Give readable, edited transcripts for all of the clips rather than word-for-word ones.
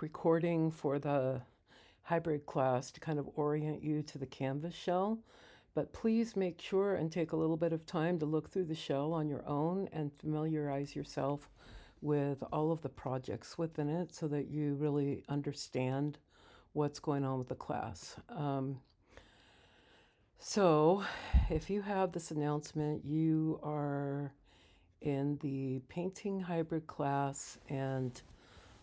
recording for the hybrid class to kind of orient you to the Canvas shell. But please make sure and take a little bit of time to look through the shell on your own and familiarize yourself with all of the projects within it so that you really understand what's going on with the class. So if you have this announcement, you are in the painting hybrid class, and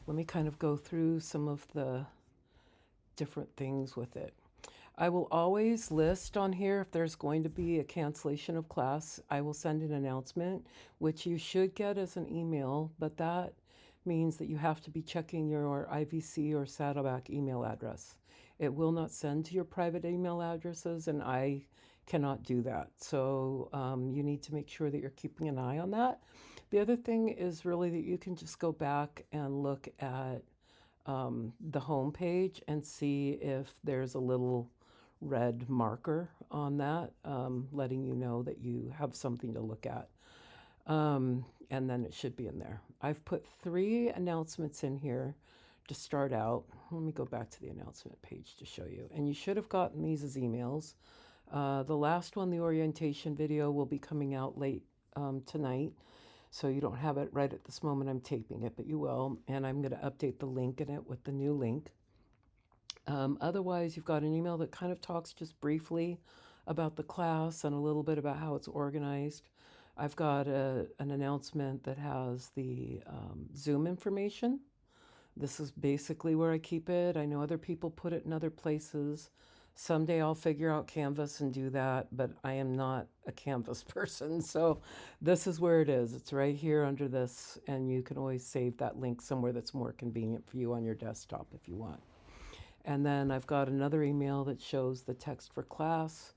let me kind of go through some of the different things with it. I will always list on here if there's going to be a cancellation of class. I will send an announcement, which you should get as an email, but that means that you have to be checking your IVC or Saddleback email address. It will not send to your private email addresses, and I cannot do that. So you need to make sure that you're keeping an eye on that. The other thing is really that you can just go back and look at the home page and see if there's a little red marker on that, letting you know that you have something to look at. And then it should be in there. I've put 3 announcements in here to start out. Let me go back to the announcement page to show you. And you should have gotten these as emails. The last one, the orientation video, will be coming out late tonight. So you don't have it right at this moment I'm taping it, but you will. And I'm going to update the link in it with the new link. Otherwise, you've got an email that kind of talks just briefly about the class and a little bit about how it's organized. I've got an announcement that has the Zoom information. This is basically where I keep it. I know other people put it in other places. Someday I'll figure out Canvas and do that, but I am not a Canvas person. So this is where it is. It's right here under this, and you can always save that link somewhere that's more convenient for you on your desktop if you want. And then I've got another email that shows the text for class,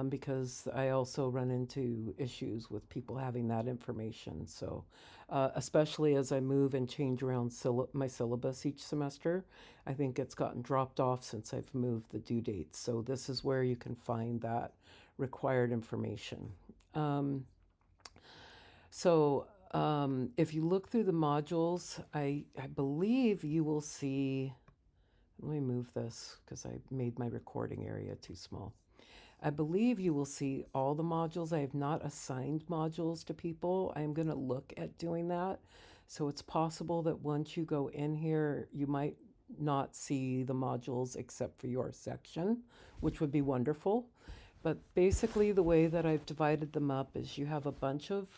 because I also run into issues with people having that information. So especially as I move and change around my syllabus each semester, I think it's gotten dropped off since I've moved the due dates. So this is where you can find that required information. If you look through the modules, I believe you will see, let me move this because I made my recording area too small. I believe you will see all the modules. I have not assigned modules to people. I'm going to look at doing that. So it's possible that once you go in here, you might not see the modules except for your section, which would be wonderful. But basically the way that I've divided them up is you have a bunch of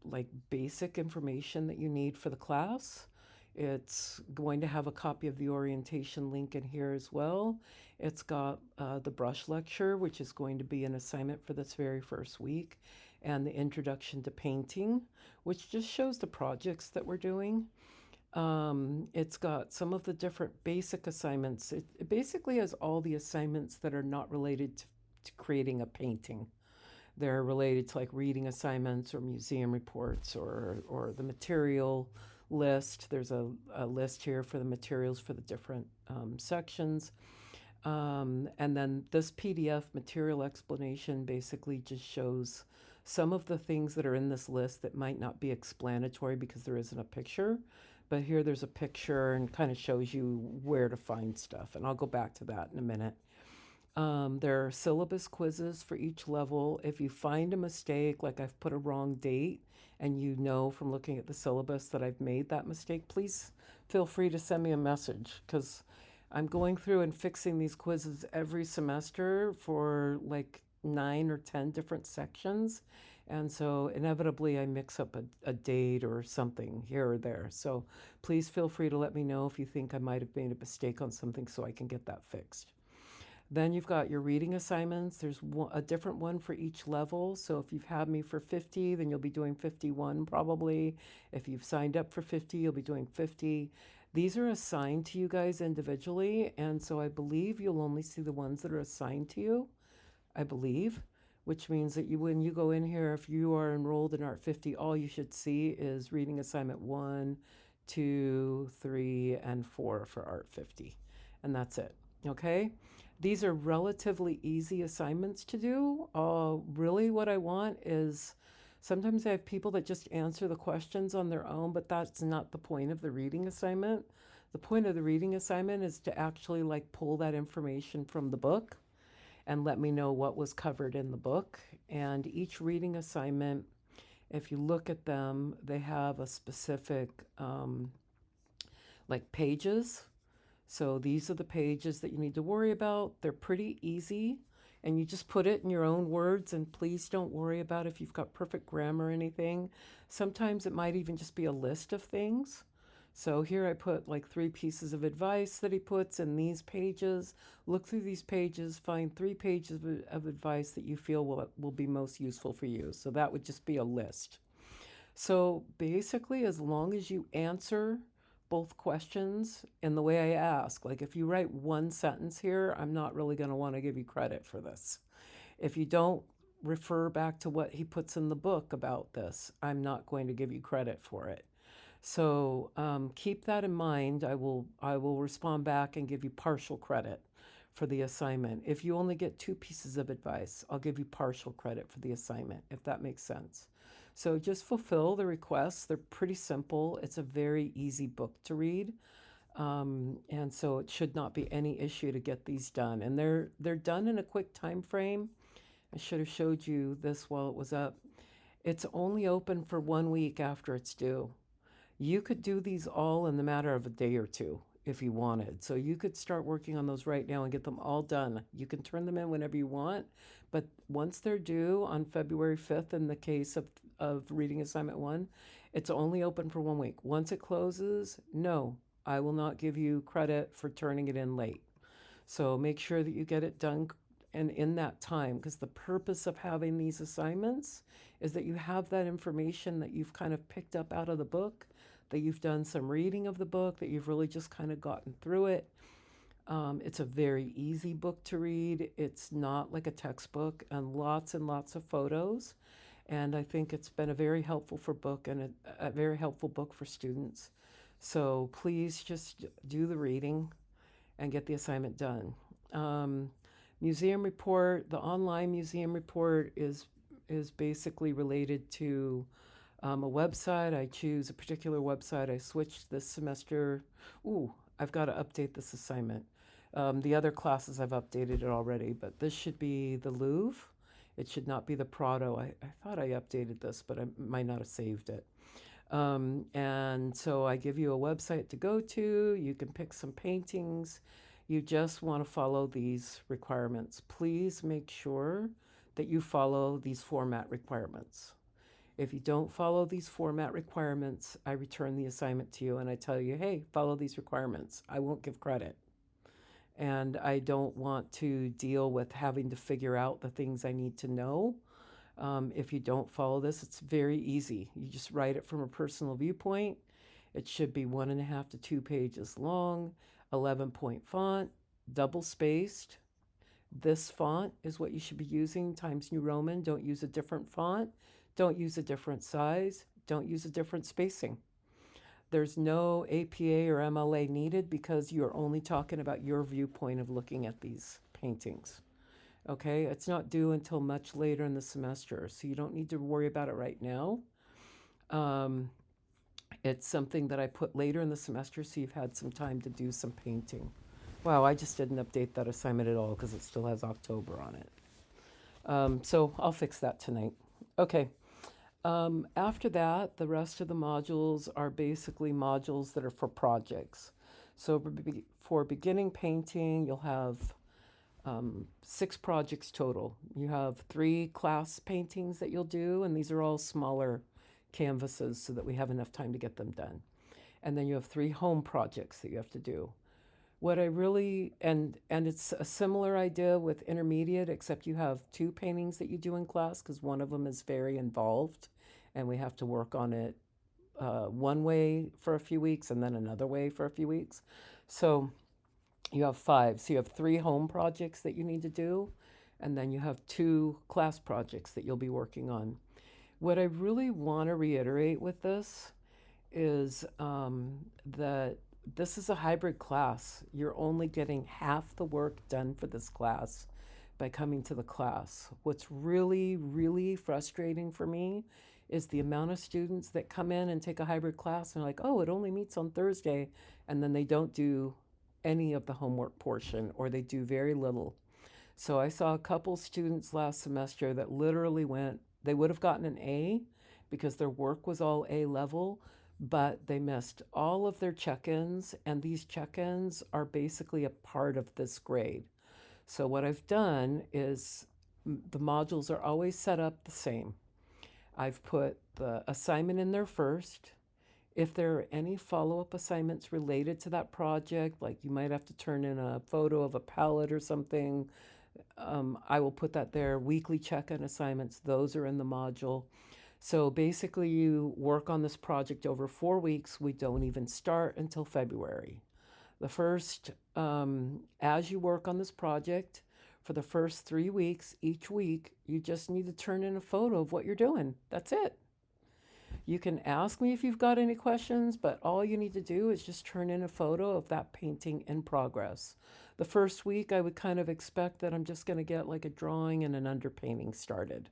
like basic information that you need for the class. It's going to have a copy of the orientation link in here as well. It's got the brush lecture, which is going to be an assignment for this very first week, and the introduction to painting, which just shows the projects that we're doing. It's got some of the different basic assignments. It basically has all the assignments that are not related to creating a painting. They're related to like reading assignments or museum reports or the material list. There's a list here for the materials for the different sections. And then this PDF material explanation basically just shows some of the things that are in this list that might not be explanatory because there isn't a picture. But here there's a picture and kind of shows you where to find stuff. And I'll go back to that in a minute. There are syllabus quizzes for each level. If you find a mistake, like I've put a wrong date, and you know from looking at the syllabus that I've made that mistake, please feel free to send me a message, because I'm going through and fixing these quizzes every semester for like 9 or 10 different sections. And so inevitably I mix up a date or something here or there. So please feel free to let me know if you think I might have made a mistake on something so I can get that fixed. Then you've got your reading assignments. There's a different one for each level. So if you've had me for 50, then you'll be doing 51 probably. If you've signed up for 50, you'll be doing 50. These are assigned to you guys individually. And so I believe you'll only see the ones that are assigned to you, I believe, which means that when you go in here, if you are enrolled in Art 50, all you should see is reading assignment 1, 2, 3, and 4 for Art 50. And that's it. Okay? These are relatively easy assignments to do. Really what I want is Sometimes I have people that just answer the questions on their own, but that's not the point of the reading assignment. The point of the reading assignment is to actually like pull that information from the book and let me know what was covered in the book. And each reading assignment, if you look at them, they have a specific like pages. So these are the pages that you need to worry about. They're pretty easy, and you just put it in your own words, and please don't worry about if you've got perfect grammar or anything. Sometimes it might even just be a list of things. So here I put like 3 pieces of advice that he puts in these pages. Look through these pages, find 3 pages of advice that you feel will be most useful for you. So that would just be a list. So basically, as long as you answer both questions in the way I ask, like if you write one sentence here, I'm not really going to want to give you credit for this. If you don't refer back to what he puts in the book about this, I'm not going to give you credit for it. So keep that in mind. I will respond back and give you partial credit for the assignment. If you only get 2 pieces of advice, I'll give you partial credit for the assignment, if that makes sense. So just fulfill the requests. They're pretty simple. It's a very easy book to read. And so it should not be any issue to get these done. And they're done in a quick time frame. I should have showed you this while it was up. It's only open for 1 week after it's due. You could do these all in the matter of a day or two if you wanted. So you could start working on those right now and get them all done. You can turn them in whenever you want, but once they're due on February 5th, in the case of reading assignment 1, it's only open for 1 week. Once it closes, no, I will not give you credit for turning it in late. So make sure that you get it done and in that time, because the purpose of having these assignments is that you have that information that you've kind of picked up out of the book, that you've done some reading of the book, that you've really just kind of gotten through it. It's a very easy book to read. It's not like a textbook, and lots of photos. And I think it's been a very helpful for book and a very helpful book for students. So please just do the reading and get the assignment done. Museum report, the online museum report is basically related to a website. I choose a particular website. I switched this semester. Ooh, I've got to update this assignment. The other classes I've updated it already, but this should be the Louvre. It should not be the Prado. I thought I updated this, but I might not have saved it. And so I give you a website to go to. You can pick some paintings. You just want to follow these requirements. Please make sure that you follow these format requirements. If you don't follow these format requirements, I return the assignment to you and I tell you, hey, follow these requirements. I won't give credit. And I don't want to deal with having to figure out the things I need to know. If you don't follow this, it's very easy. You just write it from a personal viewpoint. It should be 1.5 to 2 pages long, 11-point font, double spaced. This font is what you should be using, Times New Roman. Don't use a different font. Don't use a different size. Don't use a different spacing. There's no APA or MLA needed because you're only talking about your viewpoint of looking at these paintings. Okay, it's not due until much later in the semester, so you don't need to worry about it right now. It's something that I put later in the semester so you've had some time to do some painting. Wow, I just didn't update that assignment at all because it still has October on it. So I'll fix that tonight. Okay. After that, the rest of the modules are basically modules that are for projects. So for beginning painting, you'll have 6 projects total. You have 3 class paintings that you'll do, and these are all smaller canvases so that we have enough time to get them done. And then you have 3 home projects that you have to do. What I really, and it's a similar idea with intermediate, except you have 2 paintings that you do in class because one of them is very involved and we have to work on it one way for a few weeks and then another way for a few weeks. So you have 5. So you have 3 home projects that you need to do, and then you have 2 class projects that you'll be working on. What I really want to reiterate with this is that this is a hybrid class. You're only getting half the work done for this class by coming to the class. What's really, really frustrating for me is the amount of students that come in and take a hybrid class and are like, oh, it only meets on Thursday, and then they don't do any of the homework portion or they do very little. So I saw a couple students last semester that literally went, they would have gotten an A because their work was all A level, but they missed all of their check ins, and these check ins are basically a part of this grade. So what I've done is the modules are always set up the same. I've put the assignment in there first. If there are any follow-up assignments related to that project, like you might have to turn in a photo of a palette or something, I will put that there. Weekly check-in assignments, those are in the module. So basically, you work on this project over 4 weeks. We don't even start until February. The first, as you work on this project, for the first 3 weeks, each week, you just need to turn in a photo of what you're doing. That's it. You can ask me if you've got any questions, but all you need to do is just turn in a photo of that painting in progress. The first week, I would kind of expect that I'm just going to get like a drawing and an underpainting started.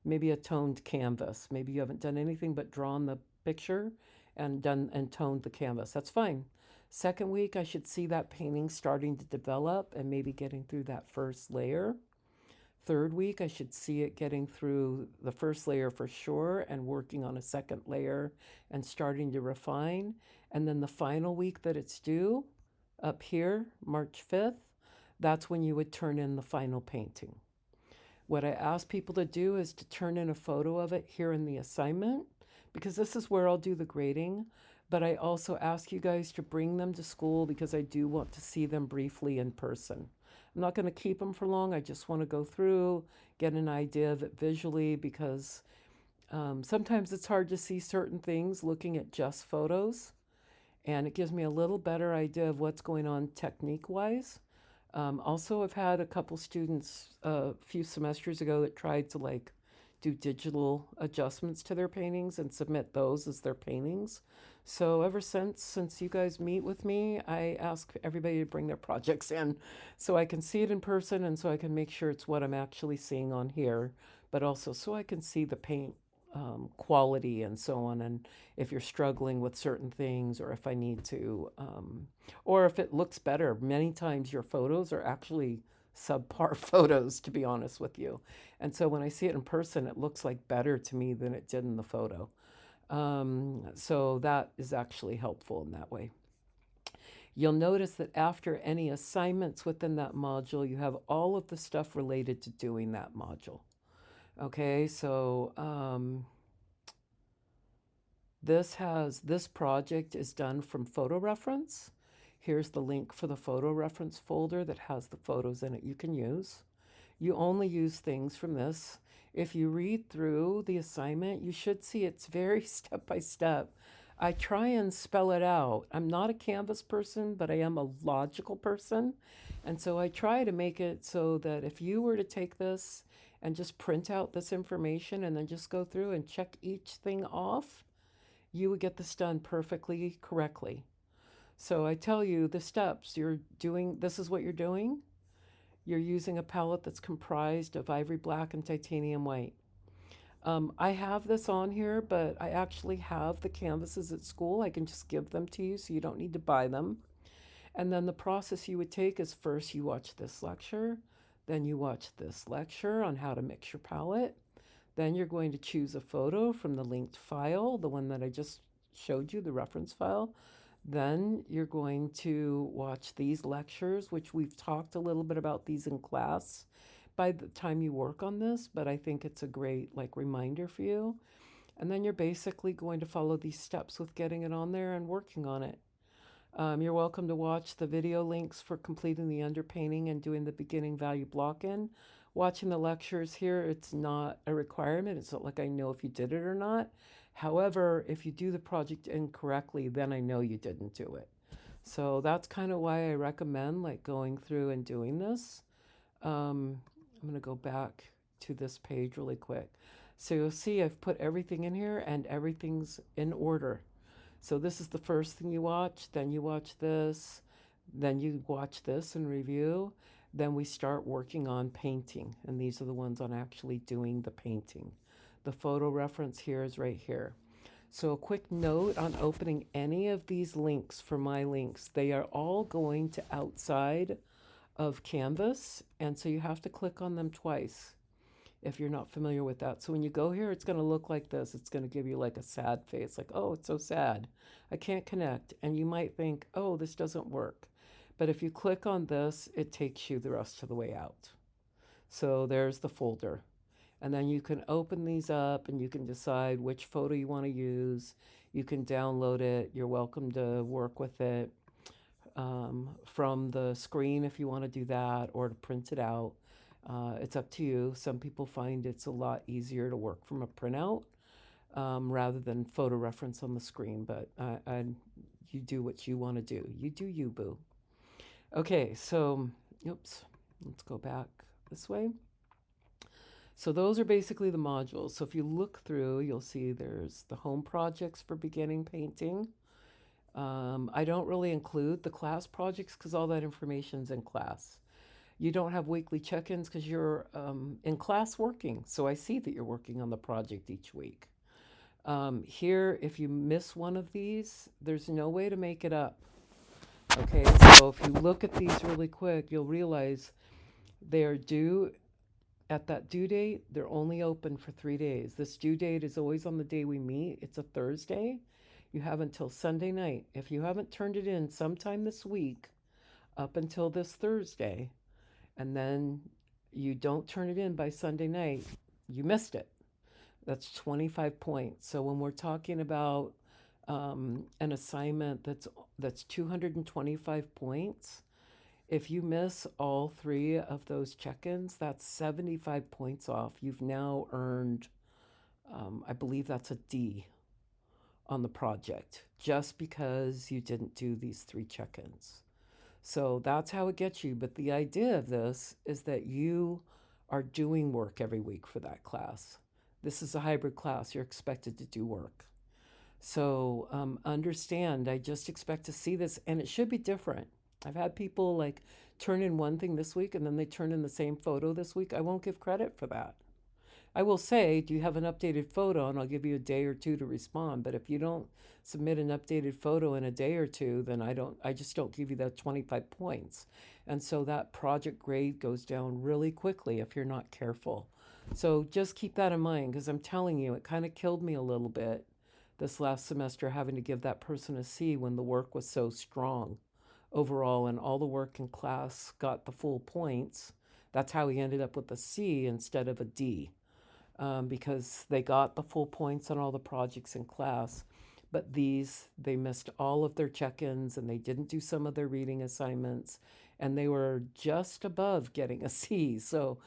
Maybe a toned canvas. Maybe you haven't done anything but drawn the picture and done and toned the canvas. That's fine. Second week, I should see that painting starting to develop and maybe getting through that first layer. Third week, I should see it getting through the first layer for sure and working on a second layer and starting to refine. And then the final week that it's due, up here, March 5th, that's when you would turn in the final painting. What I ask people to do is to turn in a photo of it here in the assignment, because this is where I'll do the grading. But I also ask you guys to bring them to school because I do want to see them briefly in person. I'm not going to keep them for long. I just want to go through, get an idea of it visually, because sometimes it's hard to see certain things looking at just photos. And it gives me a little better idea of what's going on technique-wise. Also, I've had a couple students a few semesters ago that tried to like do digital adjustments to their paintings and submit those as their paintings. So ever since you guys meet with me, I ask everybody to bring their projects in so I can see it in person and so I can make sure it's what I'm actually seeing on here, but also so I can see the paint quality and so on. And if you're struggling with certain things, or if I need to, or if it looks better, many times your photos are actually subpar photos, to be honest with you. And so when I see it in person, it looks like better to me than it did in the photo. So that is actually helpful in that way. You'll notice that after any assignments within that module, you have all of the stuff related to doing that module. Okay, so this project is done from photo reference. Here's the link for the photo reference folder that has the photos in it you can use. You only use things from this. If you read through the assignment, you should see it's very step by step. I try and spell it out. I'm not a Canvas person, but I am a logical person. And so I try to make it so that if you were to take this and just print out this information and then just go through and check each thing off, you would get this done perfectly correctly. So I tell you the steps you're doing, this is what you're doing. You're using a palette that's comprised of ivory black and titanium white. I have this on here, but I actually have the canvases at school. I can just give them to you so you don't need to buy them. And then the process you would take is first you watch this lecture, then you watch this lecture on how to mix your palette. Then you're going to choose a photo from the linked file, the one that I just showed you, the reference file. Then you're going to watch these lectures, which we've talked a little bit about these in class by the time you work on this, but I think it's a great like reminder for you. And then you're basically going to follow these steps with getting it on there and working on it. You're welcome to watch the video links for completing the underpainting and doing the beginning value block-in. Watching the lectures here, it's not a requirement. It's not like I know if you did it or not. However, if you do the project incorrectly, then I know you didn't do it. So that's kind of why I recommend like going through and doing this. I'm going to go back to this page really quick. So you'll see I've put everything in here and everything's in order. So this is the first thing you watch, then you watch this, then you watch this and review. Then we start working on painting, and these are the ones on actually doing the painting. The photo reference here is right here. So a quick note on opening any of these links for my links. They are all going to outside of Canvas, and so you have to click on them twice if you're not familiar with that. So when you go here, it's going to look like this. It's going to give you like a sad face, like, oh, it's so sad. I can't connect. And you might think, oh, this doesn't work. But if you click on this, it takes you the rest of the way out. So there's the folder. And then you can open these up and you can decide which photo you want to use. You can download it. You're welcome to work with it from the screen if you want to do that, or to print it out. It's up to you. Some people find it's a lot easier to work from a printout rather than photo reference on the screen, but you do what you want to do. You do you, boo. Okay, so, oops, let's go back this way. So those are basically the modules. So if you look through, you'll see there's the home projects for beginning painting. I don't really include the class projects because all that information's in class. You don't have weekly check-ins because you're in class working. So I see that you're working on the project each week. Here, if you miss one of these, there's no way to make it up. Okay, so if you look at these really quick, you'll realize they are due at that due date. They're only open for 3 days. This due date is always on the day we meet. It's a Thursday. You have until Sunday night. If you haven't turned it in sometime this week, up until this Thursday, and then you don't turn it in by Sunday night, you missed it. That's 25 points. So when we're talking about an assignment that's 225 points, if you miss all 3 of those check-ins, that's 75 points off. You've now earned, I believe that's a D on the project, just because you didn't do these 3 check-ins. So that's how it gets you. But the idea of this is that you are doing work every week for that class. This is a hybrid class. You're expected to do work. So understand, I just expect to see this, and it should be different. I've had people like turn in one thing this week and then they turn in the same photo this week. I won't give credit for that. I will say, do you have an updated photo? And I'll give you a day or 2 to respond. But if you don't submit an updated photo in a day or 2, then I just don't give you that 25 points. And so that project grade goes down really quickly if you're not careful. So just keep that in mind, because I'm telling you, it kind of killed me a little bit this last semester having to give that person a C when the work was so strong overall and all the work in class got the full points. That's how he ended up with a C instead of a D, because they got the full points on all the projects in class. But they missed all of their check-ins and they didn't do some of their reading assignments, and they were just above getting a C. So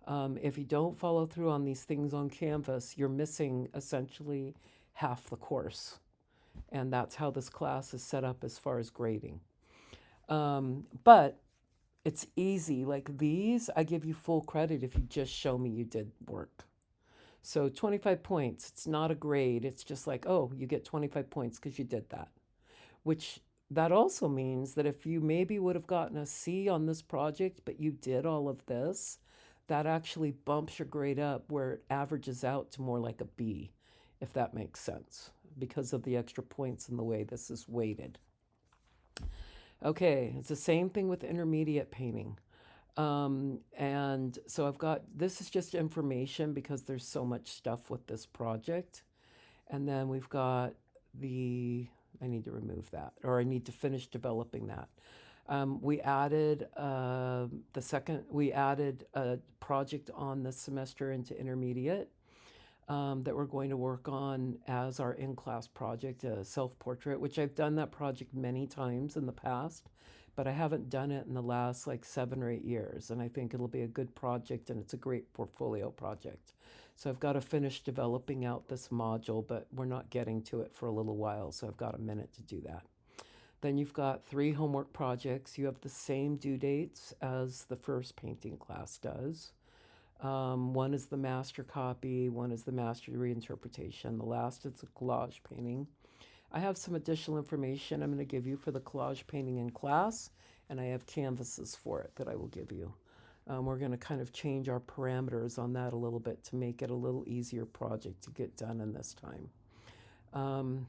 if you don't follow through on these things on Canvas, you're missing essentially half the course. And that's how this class is set up as far as grading. But it's easy. Like these, I give you full credit if you just show me you did work. So 25 points, it's not a grade. It's just like, oh, you get 25 points because you did that. Which that also means that if you maybe would have gotten a C on this project, but you did all of this, that actually bumps your grade up where it averages out to more like a B, if that makes sense, because of the extra points and the way this is weighted. Okay, it's the same thing with intermediate painting. And so this is just information because there's so much stuff with this project. And then we've got I need to remove that, or I need to finish developing that. We added a project on this semester into intermediate that we're going to work on as our in-class project, a self-portrait, which I've done that project many times in the past, but I haven't done it in the last like 7 or 8 years. And I think it'll be a good project and it's a great portfolio project. So I've got to finish developing out this module, but we're not getting to it for a little while. So I've got a minute to do that. Then you've got 3 homework projects. You have the same due dates as the first painting class does. One is the master copy, one is the master reinterpretation. The last is the collage painting. I have some additional information I'm going to give you for the collage painting in class, and I have canvases for it that I will give you. We're going to kind of change our parameters on that a little bit to make it a little easier project to get done in this time. Um,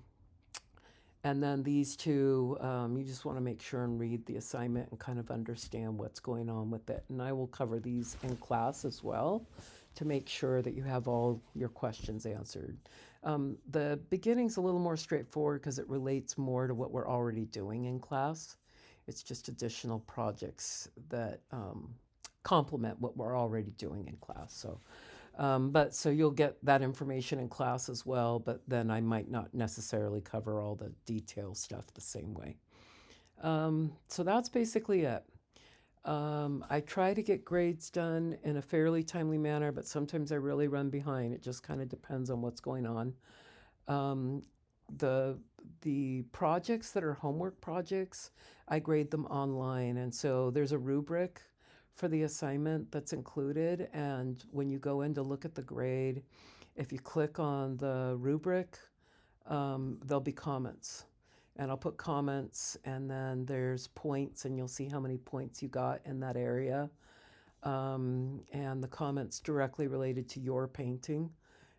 and then these two, you just want to make sure and read the assignment and kind of understand what's going on with it. And I will cover these in class as well to make sure that you have all your questions answered. The beginning's a little more straightforward because it relates more to what we're already doing in class. It's just additional projects that complement what we're already doing in class. So you'll get that information in class as well, but then I might not necessarily cover all the detail stuff the same way. So that's basically it. I try to get grades done in a fairly timely manner, but sometimes I really run behind. It just kind of depends on what's going on. Um, the the projects that are homework projects, I grade them online, and so there's a rubric for the assignment that's included. And when you go in to look at the grade, if you click on the rubric, there'll be comments. And I'll put comments, and then there's points, and you'll see how many points you got in that area. And the comments directly related to your painting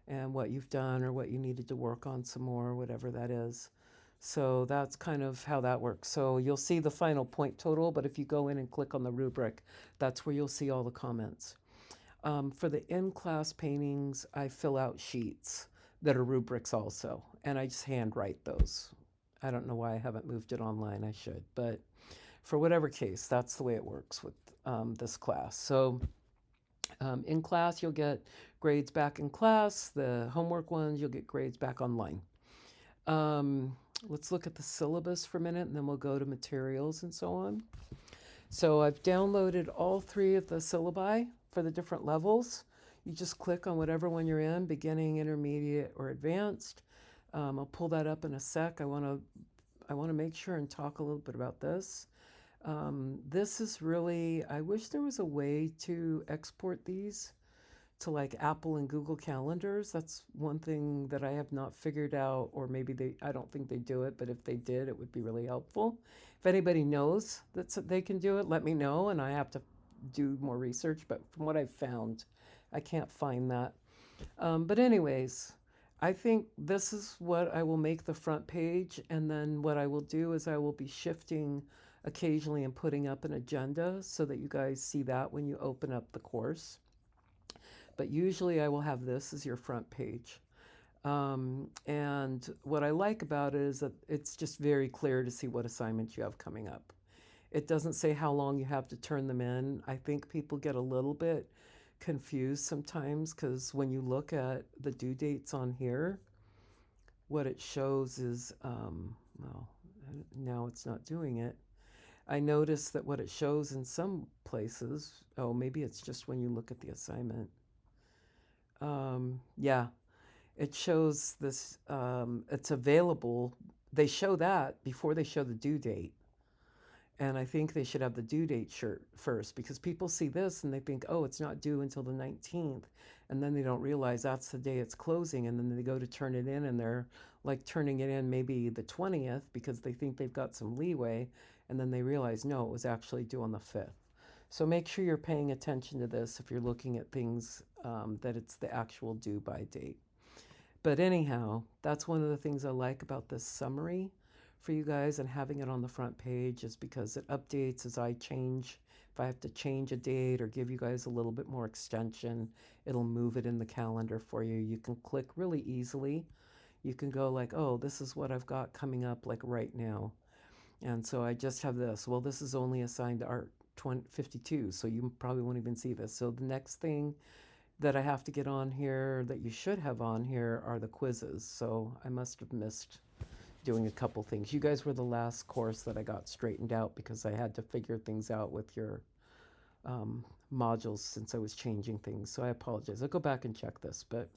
and what you've done or what you needed to work on some more, whatever that is. So that's kind of how that works. So you'll see the final point total, but if you go in and click on the rubric, that's where you'll see all the comments. For the in-class paintings, I fill out sheets that are rubrics also, and I just handwrite those. I don't know why I haven't moved it online. I should, but for whatever case, that's the way it works with this class. So in class, you'll get grades back in class. The homework ones, you'll get grades back online. Let's look at the syllabus for a minute, and then we'll go to materials and so on. So I've downloaded all three of the syllabi for the different levels. You just click on whatever one you're in, beginning, intermediate, or advanced. I'll pull that up in a sec. I want to make sure and talk a little bit about this. This is really, I wish there was a way to export these to like Apple and Google calendars. That's one thing that I have not figured out, or maybe I don't think they do it, but if they did, it would be really helpful. If anybody knows that they can do it, let me know, and I have to do more research, but from what I've found, I can't find that. But anyways, I think this is what I will make the front page, and then what I will do is I will be shifting occasionally and putting up an agenda so that you guys see that when you open up the course. But usually I will have this as your front page. And what I like about it is that it's just very clear to see what assignments you have coming up. It doesn't say how long you have to turn them in. I think people get a little bit confused sometimes because when you look at the due dates on here, what it shows is, well, now it's not doing it. I noticed that what it shows in some places, oh, maybe it's just when you look at the assignment. Yeah, it shows this, it's available. They show that before they show the due date. And I think they should have the due date first because people see this and they think, oh, it's not due until the 19th. And then they don't realize that's the day it's closing. And then they go to turn it in and they're like turning it in maybe the 20th because they think they've got some leeway. And then they realize, no, it was actually due on the 5th. So make sure you're paying attention to this if you're looking at things that it's the actual due by date. But anyhow, that's one of the things I like about this summary for you guys and having it on the front page is because it updates as I change. If I have to change a date or give you guys a little bit more extension, it'll move it in the calendar for you. You can click really easily. You can go like, oh, this is what I've got coming up like right now. And so I just have this. Well, this is only assigned to Art 52, so you probably won't even see this. So the next thing that I have to get on here that you should have on here are the quizzes. So I must have missed doing a couple things. You guys were the last course that I got straightened out because I had to figure things out with your modules since I was changing things. So I apologize. I'll go back and check this, but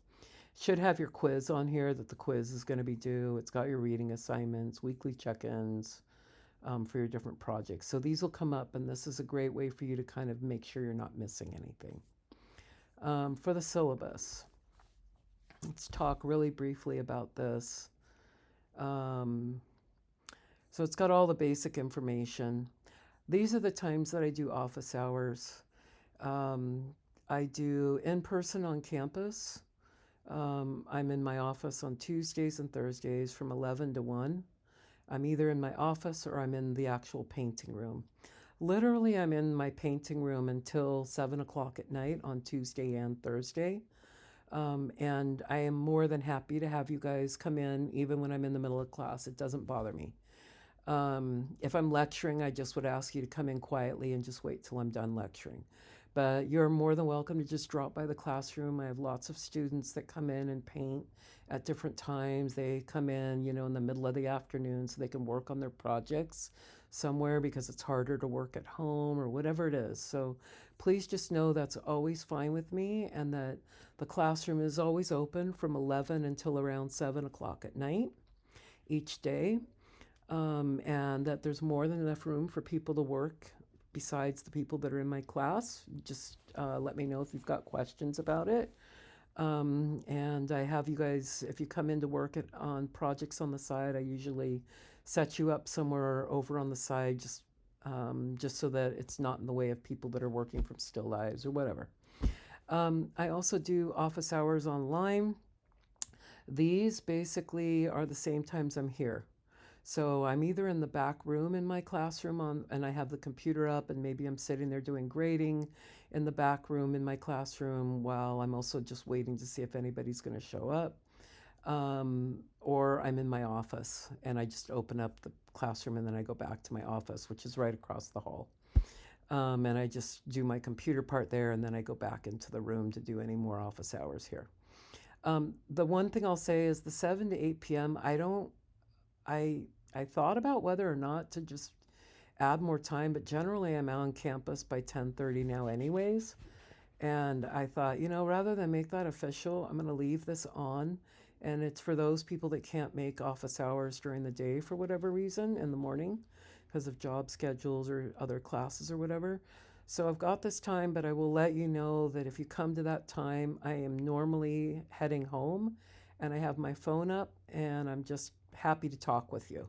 should have your quiz on here that the quiz is going to be due. It's got your reading assignments, weekly check-ins for your different projects. So these will come up, and this is a great way for you to kind of make sure you're not missing anything. For the syllabus, let's talk really briefly about this. So it's got all the basic information. These are the times that I do office hours. Um, I do in person on campus. I'm in my office on Tuesdays and Thursdays from 11 to 1. I'm either in my office or I'm in the actual painting room. Literally, I'm in my painting room until 7 o'clock at night on Tuesday and Thursday. And I am more than happy to have you guys come in even when I'm in the middle of class. It doesn't bother me. If I'm lecturing, I just would ask you to come in quietly and just wait till I'm done lecturing. But you're more than welcome to just drop by the classroom. I have lots of students that come in and paint at different times. They come in, in the middle of the afternoon so they can work on their projects somewhere because it's harder to work at home or whatever it is. So please just know that's always fine with me and that the classroom is always open from 11 until around 7 o'clock at night each day, and that there's more than enough room for people to work besides the people that are in my class. Just let me know if you've got questions about it. And I have you guys, if you come in to work on projects on the side, I usually set you up somewhere over on the side just so that it's not in the way of people that are working from still lives or whatever. I also do office hours online. These basically are the same times I'm here. So I'm either in the back room in my classroom and I have the computer up and maybe I'm sitting there doing grading in the back room in my classroom while I'm also just waiting to see if anybody's going to show up. Or I'm in my office and I just open up the classroom and then I go back to my office, which is right across the hall. And I just do my computer part there and then I go back into the room to do any more office hours here. The one thing I'll say is the 7 to 8 p.m. I thought about whether or not to just add more time, but generally I'm out on campus by 10:30 now anyways. And I thought, rather than make that official, I'm going to leave this on. And it's for those people that can't make office hours during the day for whatever reason in the morning because of job schedules or other classes or whatever. So I've got this time, but I will let you know that if you come to that time, I am normally heading home and I have my phone up and I'm just happy to talk with you.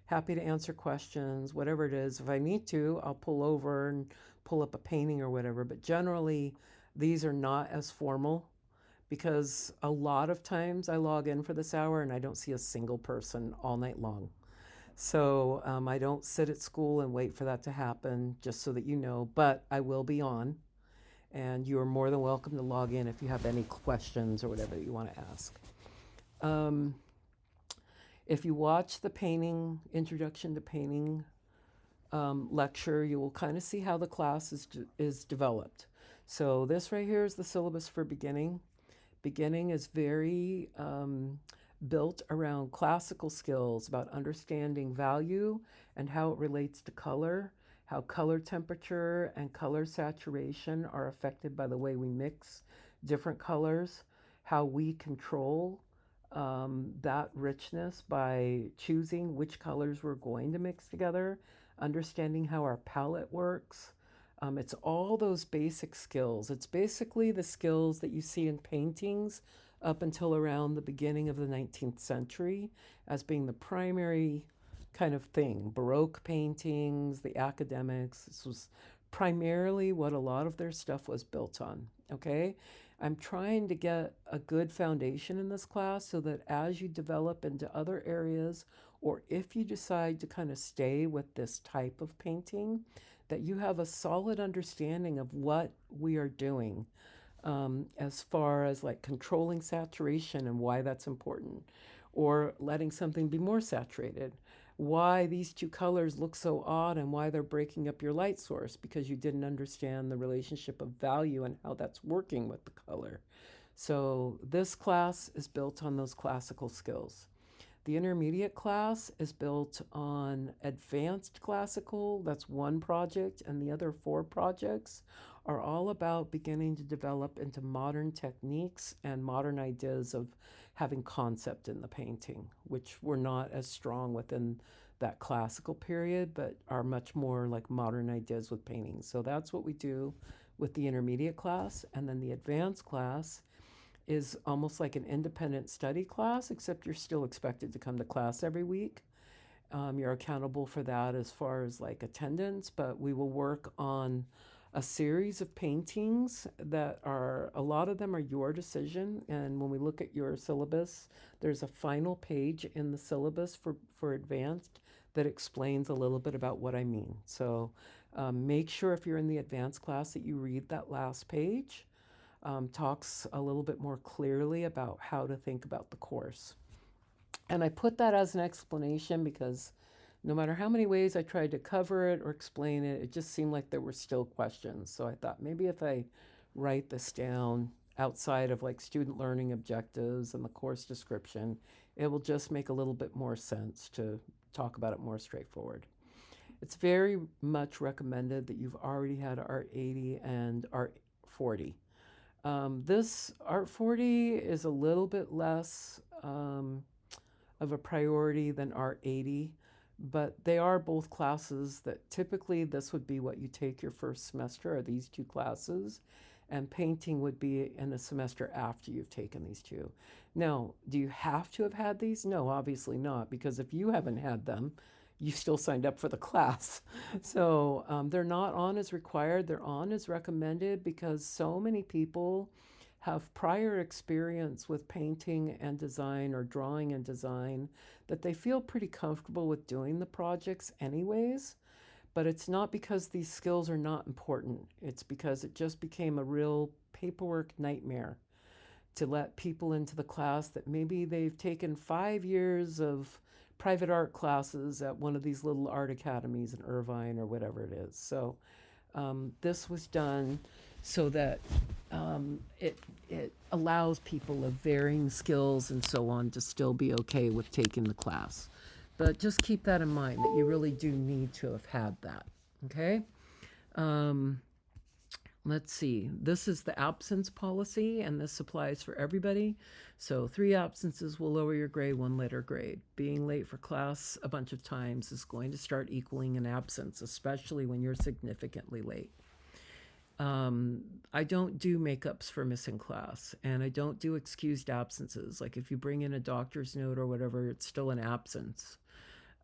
Happy to answer questions, whatever it is. If I need to, I'll pull over and pull up a painting or whatever. But generally, these are not as formal because a lot of times I log in for this hour and I don't see a single person all night long. So I don't sit at school and wait for that to happen, just so that you know. But I will be on, and you are more than welcome to log in if you have any questions or whatever you want to ask. Um, if you watch the painting, Introduction to Painting lecture, you will kind of see how the class is developed. So this right here is the syllabus for beginning. Beginning is very built around classical skills about understanding value and how it relates to color, how color temperature and color saturation are affected by the way we mix different colors, how we control that richness by choosing which colors we're going to mix together, understanding how our palette works. It's all those basic skills. It's basically the skills that you see in paintings up until around the beginning of the 19th century as being the primary kind of thing. Baroque paintings, the academics, this was primarily what a lot of their stuff was built on, okay? I'm trying to get a good foundation in this class so that as you develop into other areas, or if you decide to kind of stay with this type of painting, that you have a solid understanding of what we are doing as far as like controlling saturation and why that's important, or letting something be more saturated, why these two colors look so odd and why they're breaking up your light source because you didn't understand the relationship of value and how that's working with the color. So this class is built on those classical skills. The intermediate class is built on advanced classical, that's one project, and the other four projects are all about beginning to develop into modern techniques and modern ideas of having concept in the painting, which were not as strong within that classical period, but are much more like modern ideas with painting. So that's what we do with the intermediate class. And then the advanced class is almost like an independent study class, except you're still expected to come to class every week. You're accountable for that as far as like attendance, but we will work on a series of paintings that are, a lot of them are your decision. And when we look at your syllabus, there's a final page in the syllabus for advanced that explains a little bit about what I mean. So make sure if you're in the advanced class that you read that last page. Talks a little bit more clearly about how to think about the course. And I put that as an explanation because no matter how many ways I tried to cover it or explain it, it just seemed like there were still questions. So I thought maybe if I write this down outside of like student learning objectives and the course description, it will just make a little bit more sense to talk about it more straightforward. It's very much recommended that you've already had Art 80 and Art 40. This Art 40 is a little bit less of a priority than Art 80, but they are both classes that typically this would be what you take your first semester, are these two classes, and painting would be in a semester after you've taken these two. Now, do you have to have had these? No, obviously not, because if you haven't had them, you still signed up for the class. So they're not on as required, they're on as recommended because so many people have prior experience with painting and design or drawing and design that they feel pretty comfortable with doing the projects anyways. But it's not because these skills are not important. It's because it just became a real paperwork nightmare to let people into the class that maybe they've taken 5 years of private art classes at one of these little art academies in Irvine or whatever it is. So this was done so that it allows people of varying skills and so on to still be okay with taking the class. But just keep that in mind that you really do need to have had that. Okay? Um, let's see. This is the absence policy, and this applies for everybody. So 3 absences will lower your grade, 1 letter grade. Being late for class a bunch of times is going to start equaling an absence, especially when you're significantly late. I don't do makeups for missing class, and I don't do excused absences. Like if you bring in a doctor's note or whatever, it's still an absence.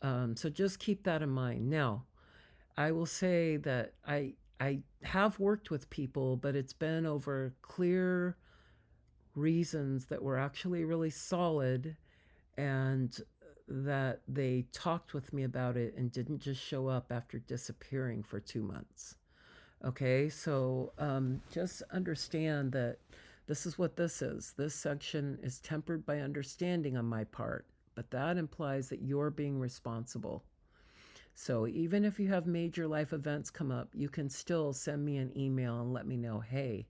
So just keep that in mind. Now, I will say that I have worked with people, but it's been over clear reasons that were actually really solid and that they talked with me about it and didn't just show up after disappearing for 2 months. Okay, so just understand that this is what this is. This section is tempered by understanding on my part, but that implies that you're being responsible. So even if you have major life events come up, you can still send me an email and let me know, hey,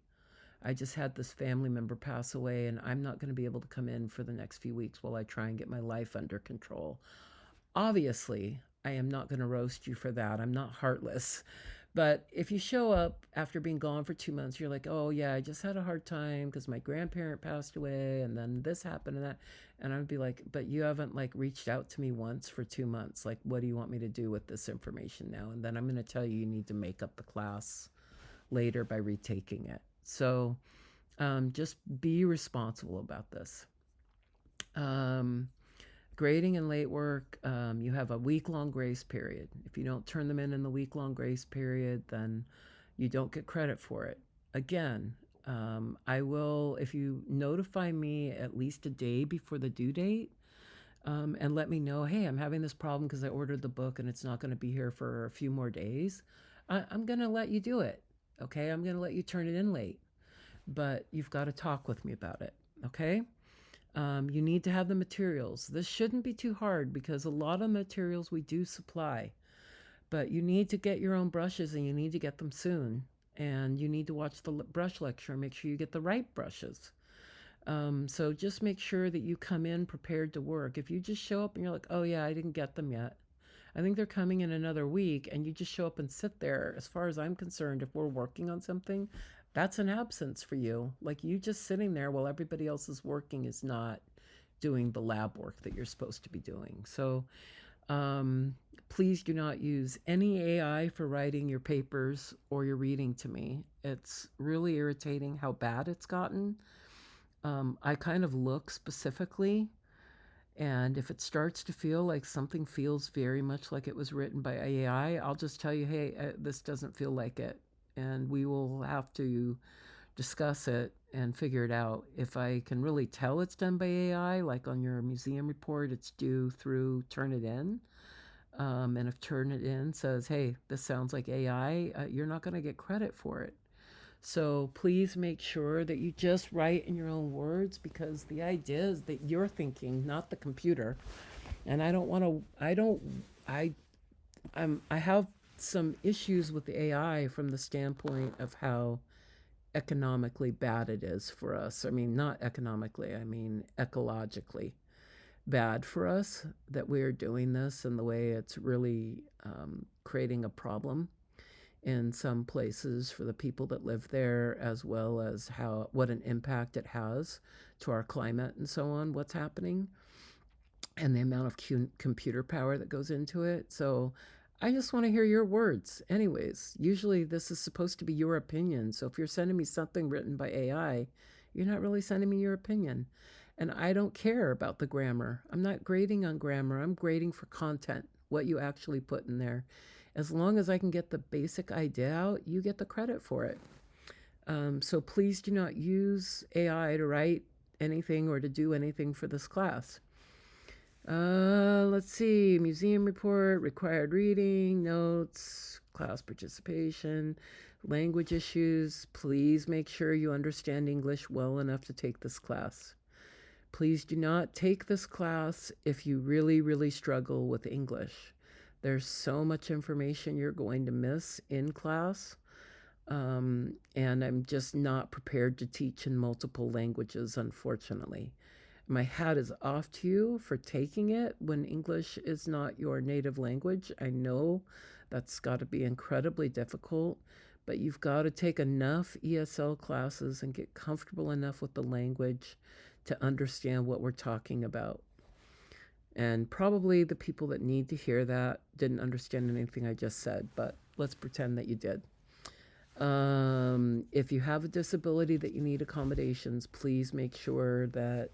I just had this family member pass away and I'm not going to be able to come in for the next few weeks while I try and get my life under control. Obviously, I am not going to roast you for that. I'm not heartless. But if you show up after being gone for 2 months, you're like, oh, yeah, I just had a hard time because my grandparent passed away and then this happened and that. And I'd be like, but you haven't like reached out to me once for 2 months. Like, what do you want me to do with this information now? And then I'm going to tell you need to make up the class later by retaking it. So just be responsible about this. Grading and late work, you have a week-long grace period. If you don't turn them in the week-long grace period, then you don't get credit for it. Again, I will, if you notify me at least a day before the due date, and let me know, hey, I'm having this problem because I ordered the book and it's not going to be here for a few more days, I'm going to let you do it. Okay, I'm going to let you turn it in late, but you've got to talk with me about it. Okay. You need to have the materials. This shouldn't be too hard because a lot of materials we do supply, but you need to get your own brushes and you need to get them soon. And you need to watch the brush lecture and make sure you get the right brushes. So just make sure that you come in prepared to work. If you just show up and you're like, oh yeah, I didn't get them yet, I think they're coming in another week, and you just show up and sit there, as far as I'm concerned, if we're working on something, that's an absence for you. Like you just sitting there while everybody else is working is not doing the lab work that you're supposed to be doing. So please do not use any AI for writing your papers or your reading to me. It's really irritating how bad it's gotten. I kind of look specifically, and if it starts to feel like something feels very much like it was written by AI, I'll just tell you, hey, this doesn't feel like it. and we will have to discuss it and figure it out. If I can really tell it's done by AI, like on your museum report, it's due through Turnitin. And if Turnitin says, hey, this sounds like AI, you're not going to get credit for it. So please make sure that you just write in your own words, because the idea is that you're thinking, not the computer. And I don't want to, I don't, I have some issues with the AI from the standpoint of how economically bad it is for us. I mean, not economically, I mean ecologically bad for us that we're doing this, and the way it's really creating a problem in some places for the people that live there, as well as how what an impact it has to our climate and so on, what's happening, and the amount of computer power that goes into it. So I just want to hear your words. Anyways, usually this is supposed to be your opinion. So if you're sending me something written by AI, you're not really sending me your opinion. And I don't care about the grammar. I'm not grading on grammar. I'm grading for content, what you actually put in there. As long as I can get the basic idea out, you get the credit for it. So please do not use AI to write anything or to do anything for this class. Let's see. Museum report, required reading, notes, class participation, language issues. Please make sure you understand English well enough to take this class. Please do not take this class if you really, really struggle with English. There's so much information you're going to miss in class. And I'm just not prepared to teach in multiple languages, unfortunately. My hat is off to you for taking it when English is not your native language. I know that's got to be incredibly difficult, but you've got to take enough ESL classes and get comfortable enough with the language to understand what we're talking about. And probably the people that need to hear that didn't understand anything I just said, but let's pretend that you did. If you have a disability that you need accommodations, please make sure that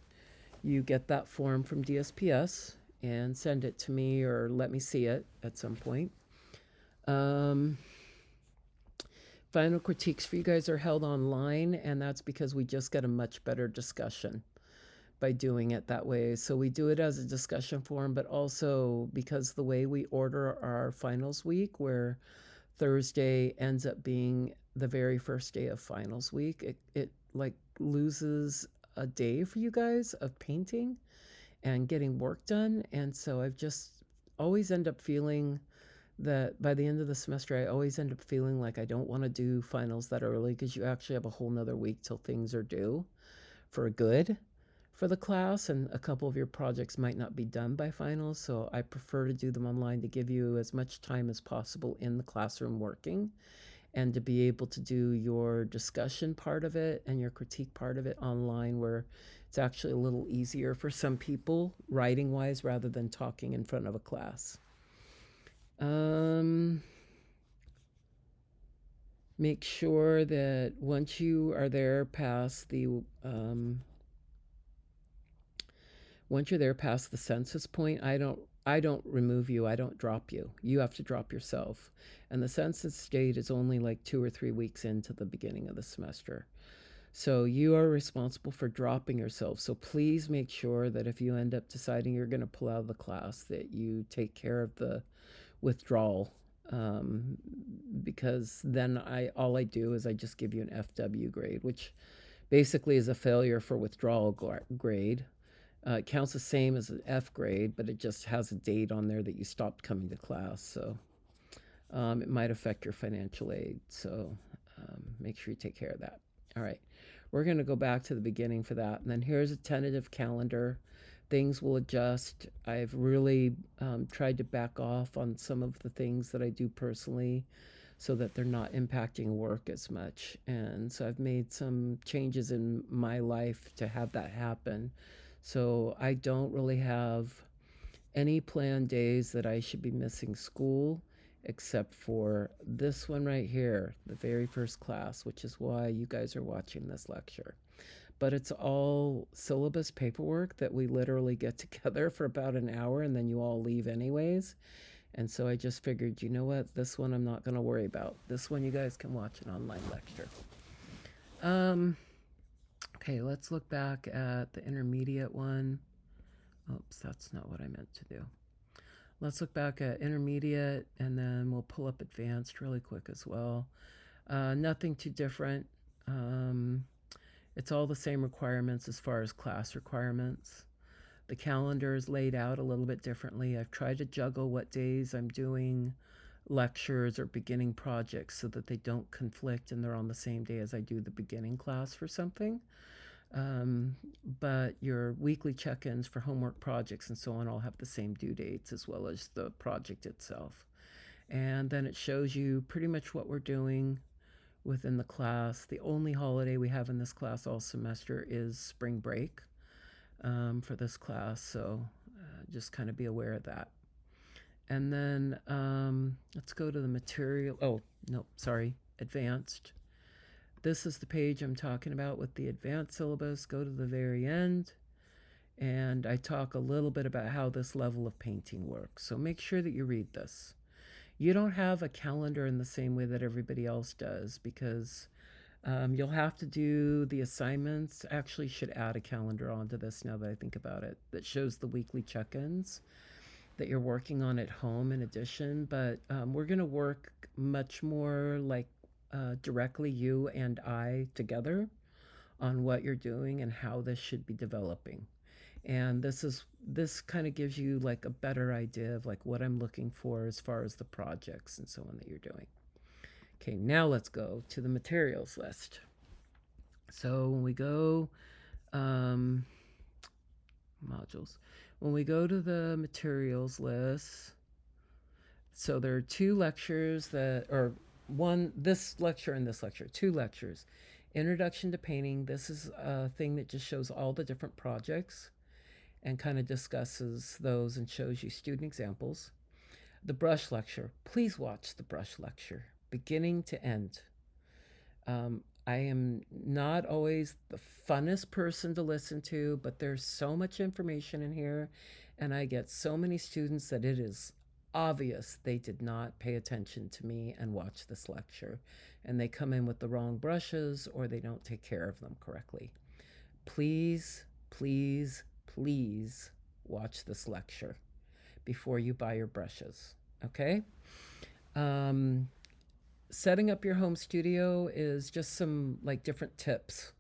you get that form from DSPS and send it to me, or let me see it at some point. Final critiques for you guys are held online, and that's because we just get a much better discussion by doing it that way. So we do it as a discussion forum, but also because the way we order our finals week, where Thursday ends up being the very first day of finals week, it like loses a day for you guys of painting and getting work done. And so I've just always end up feeling that by the end of the semester, I always end up feeling like I don't want to do finals that early, because you actually have a whole nother week till things are due for good for the class, and a couple of your projects might not be done by finals. So I prefer to do them online to give you as much time as possible in the classroom working, and to be able to do your discussion part of it and your critique part of it online, where it's actually a little easier for some people writing wise rather than talking in front of a class. Make sure that once you are there past the once you're there past the census point, I don't remove you. I don't drop you. You have to drop yourself. And the census date is only like 2 or 3 weeks into the beginning of the semester. So you are responsible for dropping yourself. So please make sure that if you end up deciding you're going to pull out of the class, that you take care of the withdrawal. Because then all I do is I just give you an FW grade, which basically is a failure for withdrawal grade. It counts the same as an F grade, but it just has a date on there that you stopped coming to class. So it might affect your financial aid. So make sure you take care of that. All right. We're going to go back to the beginning for that. And then here's a tentative calendar. Things will adjust. I've really tried to back off on some of the things that I do personally so that they're not impacting work as much. And so I've made some changes in my life to have that happen. So I don't really have any planned days that I should be missing school, except for this one right here, the very first class, which is why you guys are watching this lecture. But it's all syllabus paperwork that we literally get together for about an hour, and then you all leave anyways. And so I just figured, you know what, this one I'm not going to worry about. This one you guys can watch an online lecture. Um, okay, let's look back at the intermediate one. Oops, that's not what I meant to do. Let's look back at intermediate, and then we'll pull up advanced really quick as well. Nothing too different. Um, it's all the same requirements as far as class requirements. The calendar is laid out a little bit differently. I've tried to juggle what days I'm doing lectures or beginning projects so that they don't conflict and they're on the same day as I do the beginning class for something. Um, but your weekly check-ins for homework projects and so on all have the same due dates as well as the project itself. And then it shows you pretty much what we're doing within the class. The only holiday we have in this class all semester is spring break for this class, so just kind of be aware of that. And then let's go to the material. Oh, no, sorry, advanced. This is the page I'm talking about with the advanced syllabus. Go to the very end, and I talk a little bit about how this level of painting works. So make sure that you read this. You don't have a calendar in the same way that everybody else does because you'll have to do the assignments. Actually, should add a calendar onto this now that I think about it that shows the weekly check-ins that you're working on at home in addition. But we're going to work much more like directly you and I together on what you're doing and how this should be developing. And this kind of gives you like a better idea of like what I'm looking for as far as the projects and so on that you're doing. Okay, now let's go to the materials list. So when we go modules, when we go to the materials list, so there are two lectures that, or one, this lecture and this lecture, two lectures. Introduction to Painting, this is a thing that just shows all the different projects and kind of discusses those and shows you student examples. The brush lecture, please watch the brush lecture, beginning to end. I am not always the funnest person to listen to, but there's so much information in here, and I get so many students that it is obvious they did not pay attention to me and watch this lecture, and they come in with the wrong brushes or they don't take care of them correctly. Please, please, please watch this lecture before you buy your brushes, okay? Setting up your home studio is just some like different tips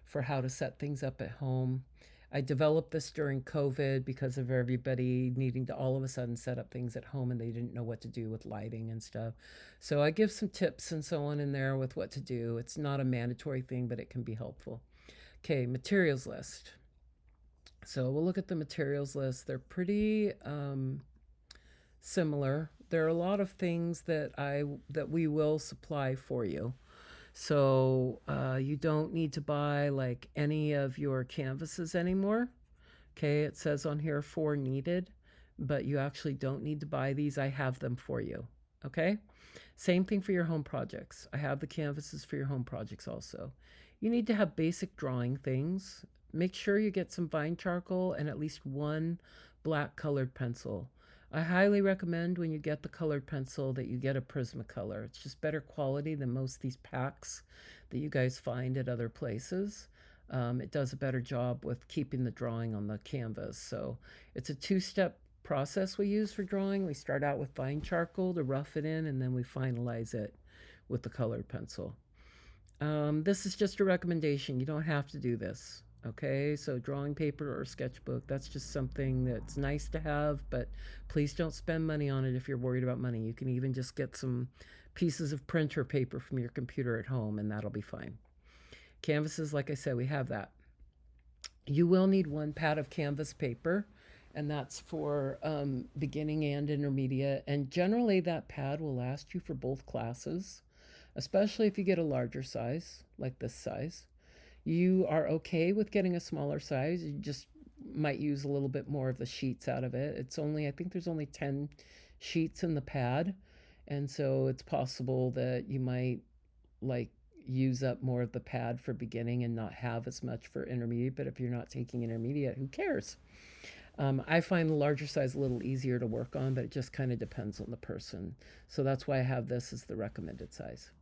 for how to set things up at home. I developed this during COVID because of everybody needing to all of a sudden set up things at home and they didn't know what to do with lighting and stuff. So I give some tips and so on in there with what to do. It's not a mandatory thing, but it can be helpful. Okay, materials list. So we'll look at the materials list. They're pretty similar. There are a lot of things that we will supply for you. So you don't need to buy like any of your canvases anymore. Okay, it says on here 4 needed, but you actually don't need to buy these. I have them for you. Okay, same thing for your home projects. I have the canvases for your home projects also. You need to have basic drawing things. Make sure you get some vine charcoal and at least one black colored pencil. I highly recommend when you get the colored pencil that you get a Prismacolor. It's just better quality than most of these packs that you guys find at other places. It does a better job with keeping the drawing on the canvas. So it's a 2-step process we use for drawing. We start out with fine charcoal to rough it in, and then we finalize it with the colored pencil. This is just a recommendation. You don't have to do this. Okay, so drawing paper or sketchbook, that's just something that's nice to have, but please don't spend money on it if you're worried about money. You can even just get some pieces of printer paper from your computer at home, and that'll be fine. Canvases, like I said, we have that. You will need 1 pad of canvas paper, and that's for beginning and intermediate. And generally, that pad will last you for both classes, especially if you get a larger size, like this size. You are okay with getting a smaller size. You just might use a little bit more of the sheets out of it. It's only, I think there's only 10 sheets in the pad. And so it's possible that you might like use up more of the pad for beginning and not have as much for intermediate. But if you're not taking intermediate, who cares? I find the larger size a little easier to work on, but it just kind of depends on the person. So that's why I have this as the recommended size.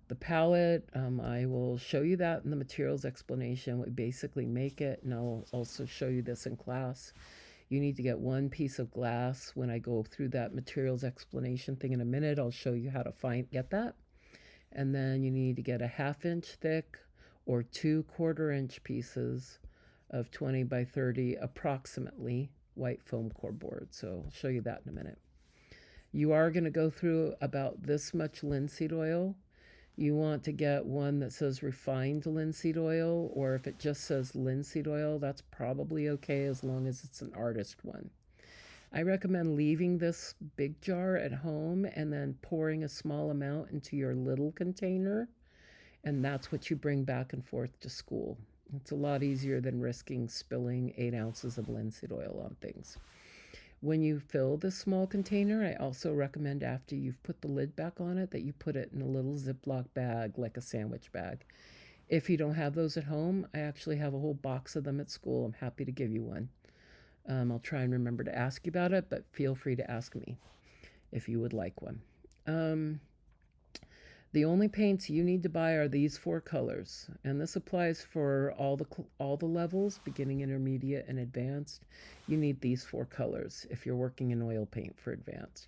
The palette, I will show you that in the materials explanation. We basically make it, and I'll also show you this in class. You need to get one piece of glass. When I go through that materials explanation thing in a minute, I'll show you how to get that. And then you need to get a 1/2 inch thick or 2 1/4 inch pieces of 20 by 30 approximately white foam core board. So I'll show you that in a minute. You are going to go through about this much linseed oil. You want to get one that says refined linseed oil, or if it just says linseed oil, that's probably okay as long as it's an artist one. I recommend leaving this big jar at home and then pouring a small amount into your little container, and that's what you bring back and forth to school. It's a lot easier than risking spilling 8 ounces of linseed oil on things. When you fill this small container, I also recommend after you've put the lid back on it that you put it in a little Ziploc bag, like a sandwich bag. If you don't have those at home, I actually have a whole box of them at school. I'm happy to give you one. I'll try and remember to ask you about it, but feel free to ask me if you would like one. The only paints you need to buy are these 4 colors, and this applies for all the levels, beginning, intermediate, and advanced. You need these 4 colors if you're working in oil paint for advanced.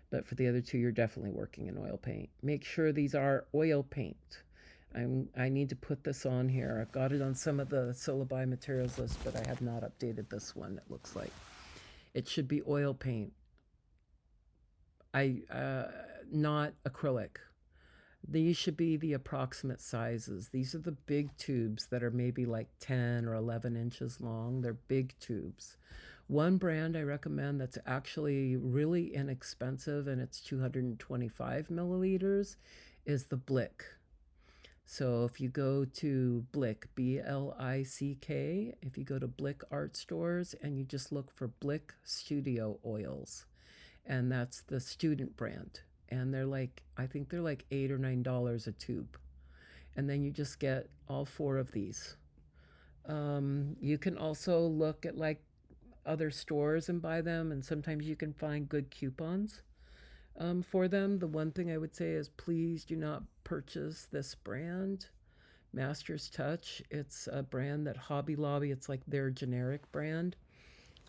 But for the other 2, you're definitely working in oil paint. Make sure these are oil paint. I need to put this on here. I've got it on some of the syllabi materials list, but I have not updated this one, it looks like. It should be oil paint. Not acrylic. These should be the approximate sizes. These are the big tubes that are maybe like 10 or 11 inches long. They're big tubes. One brand I recommend that's actually really inexpensive, and it's 225 milliliters, is the Blick. So if you go to Blick, B-L-I-C-K, if you go to Blick art stores and you just look for Blick Studio Oils, and that's the student brand. And they're like, I think they're like $8 or $9 a tube. And then you just get all 4 of these. You can also look at like other stores and buy them, and sometimes you can find good coupons for them. The one thing I would say is please do not purchase this brand, Master's Touch. It's a brand that Hobby Lobby, it's like their generic brand.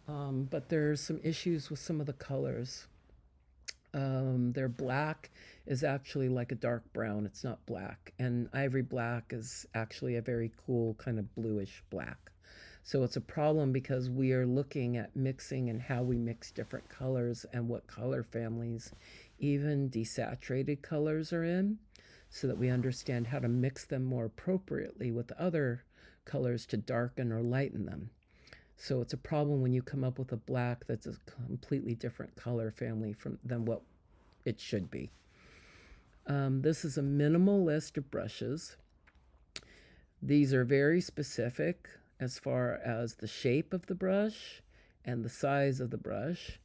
But there's some issues with some of the colors. Their black is actually like a dark brown. It's not black. And ivory black is actually a very cool kind of bluish black. So it's a problem because we are looking at mixing and how we mix different colors and what color families even desaturated colors are in, so that we understand how to mix them more appropriately with other colors to darken or lighten them. So it's a problem when you come up with a black that's a completely different color family than what it should be. This is a minimal list of brushes. These are very specific as far as the shape of the brush and the size of the brush.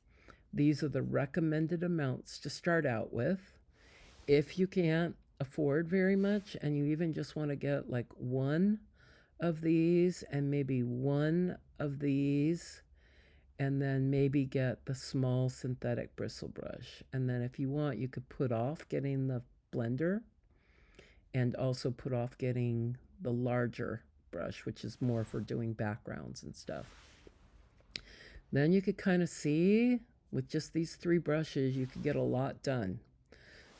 These are the recommended amounts to start out with. If you can't afford very much and you even just want to get like 1 of these and maybe 1 of these, and then maybe get the small synthetic bristle brush. And then if you want, you could put off getting the blender and also put off getting the larger brush, which is more for doing backgrounds and stuff. Then you could kind of see with just these 3 brushes, you could get a lot done.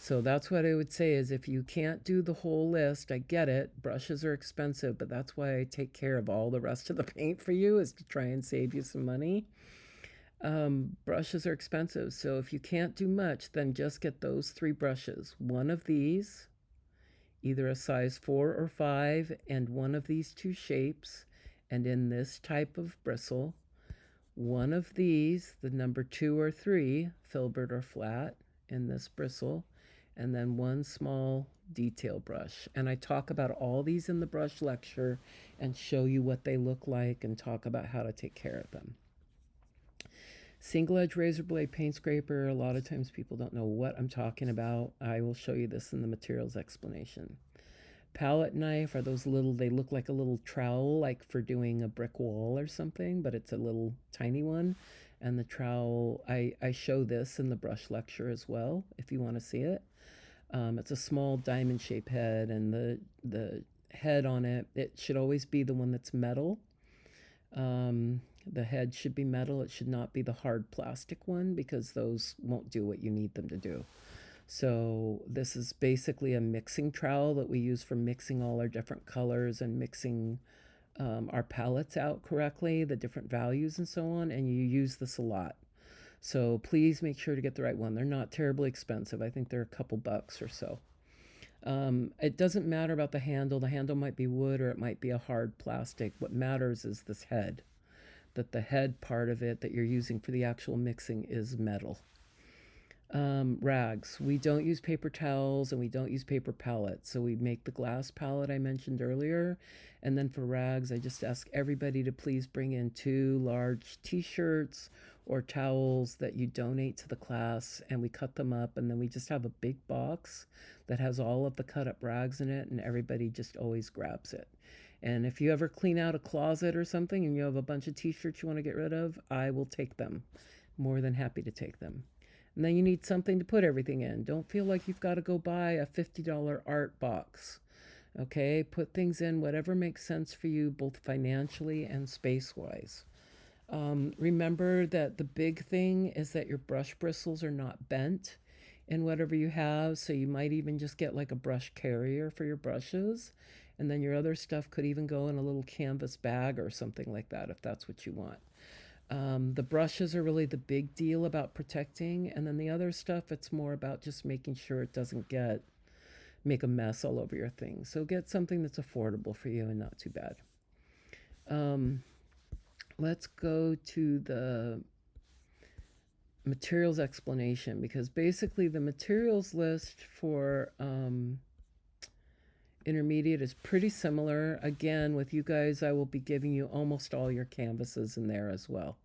So that's what I would say is if you can't do the whole list, I get it. Brushes are expensive, but that's why I take care of all the rest of the paint for you, is to try and save you some money. Brushes are expensive, so if you can't do much, then just get those 3 brushes. 1 of these, either a size 4 or 5, and 1 of these 2 shapes, and in this type of bristle. 1 of these, the number 2 or 3, filbert or flat, in this bristle, and then 1 small detail brush. And I talk about all these in the brush lecture and show you what they look like and talk about how to take care of them. Single edge razor blade paint scraper, a lot of times people don't know what I'm talking about. I will show you this in the materials explanation. Palette knife are those little, they look like a little trowel, like for doing a brick wall or something, but it's a little tiny one. And the trowel, I show this in the brush lecture as well, if you want to see it. It's a small diamond shaped head, and the head on it, it should always be the one that's metal. The head should be metal. It should not be the hard plastic one, because those won't do what you need them to do. So this is basically a mixing trowel that we use for mixing all our different colors and mixing our palettes out correctly, the different values and so on, and you use this a lot. So please make sure to get the right one. They're not terribly expensive. I think they're a couple bucks or so. It doesn't matter about the handle. The handle might be wood or it might be a hard plastic. What matters is this head, that the head part of it that you're using for the actual mixing is metal. Rags. We don't use paper towels and we don't use paper palettes. So we make the glass palette I mentioned earlier. And then for rags, I just ask everybody to please bring in 2 large t-shirts or towels that you donate to the class, and we cut them up, and then we just have a big box that has all of the cut up rags in it, and everybody just always grabs it. And if you ever clean out a closet or something and you have a bunch of t-shirts you want to get rid of, I will take them. More than happy to take them. And then you need something to put everything in. Don't feel like you've got to go buy a $50 art box. Okay, put things in whatever makes sense for you, both financially and space-wise. Remember that the big thing is that your brush bristles are not bent in whatever you have, so you might even just get like a brush carrier for your brushes, and then your other stuff could even go in a little canvas bag or something like that if that's what you want. The brushes are really the big deal about protecting, and then the other stuff, it's more about just making sure it doesn't make a mess all over your thing. So get something that's affordable for you and not too bad. Let's go to the materials explanation, because basically the materials list for intermediate is pretty similar. Again, with you guys, I will be giving you almost all your canvases in there as well.